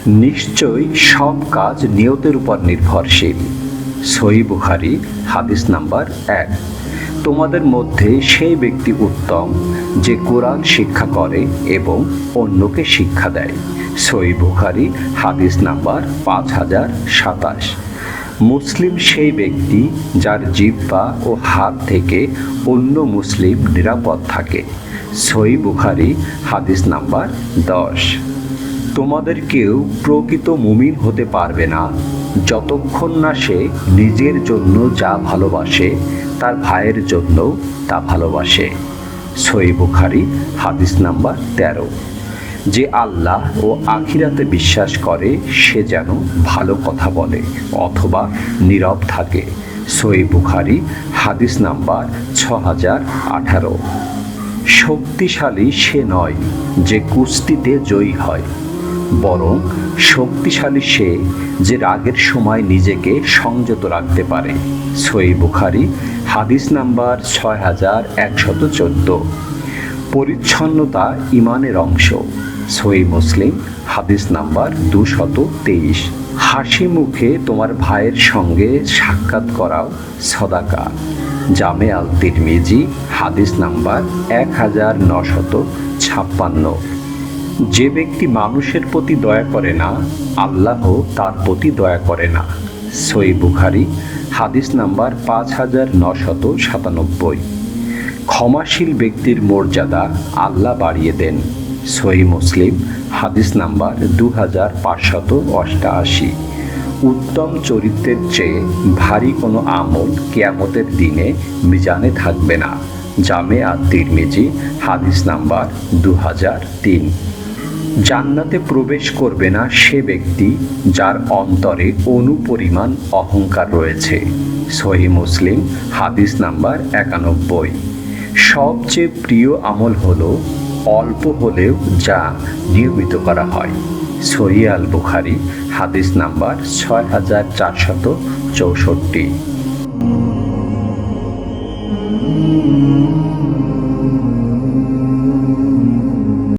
নিশ্চয়ই সব কাজ নিয়তের উপর নির্ভরশীল। সহিহ বুখারী হাদিস নাম্বার 1। তোমাদের মধ্যে সেই ব্যক্তি উত্তম যে কোরআন শিক্ষা করে এবং অন্যকে শিক্ষা দেয়। সহিহ বুখারী হাদিস নাম্বার 5027। মুসলিম সেই ব্যক্তি যার জিহ্বা ও হাত থেকে অন্য মুসলিম নিরাপদ থাকে। সহিহ বুখারী হাদিস নাম্বার 10। তোমাদের কেউ প্রকৃত মুমিন হতে পারবে না যতক্ষণ না সে নিজের জন্য যা ভালোবাসে তার ভাইয়ের জন্য তা ভালোবাসে। সহিহ বুখারী হাদিস নাম্বার 13। যে আল্লাহ ও আখিরাতে বিশ্বাস করে সে যেন ভালো কথা বলে অথবা নীরব থাকে। সহিহ বুখারী হাদিস নাম্বার 6018। শক্তিশালী সে নয় যে কুস্তিতে জয়ী হয়, বরং শক্তিশালী সে যে রাগের সময় নিজেকে সংযত রাখতে পারে। সহিহ বুখারী হাদিস নাম্বার 6114। পরিচ্ছন্নতা ঈমানের অংশ। সহিহ মুসলিম হাদিস নাম্বার 223। হাসি মুখে তোমার ভাইয়ের সঙ্গে সাক্ষাৎ করাও সদাকা। জামে আল তিরমিজি হাদিস নাম্বার 1956। যে ব্যক্তি মানুষের প্রতি দয়া করে না, আল্লাহ তার প্রতি দয়া করে না। সহিহ বুখারী হাদিস নাম্বার 5997। ক্ষমাশীল ব্যক্তির মর্যাদা আল্লাহ বাড়িয়ে দেন। সহিহ মুসলিম হাদিস নাম্বার 2588। উত্তম চরিত্রের চেয়ে ভারী কোনো আমল কিয়ামতের দিনে মিজানে থাকবে না। জামে আত তিরমিজি হাদিস নাম্বার 2003। জান্নাতে প্রবেশ করবে না সে ব্যক্তি যার অন্তরে অনুপরিমাণ অহংকার রয়েছে। সহিহ মুসলিম হাদিস নাম্বার 91। সবচেয়ে প্রিয় আমল হলো অল্প হলেও যা নিয়মিত করা হয়। সহিহ আল বুখারী হাদিস নাম্বার 6464।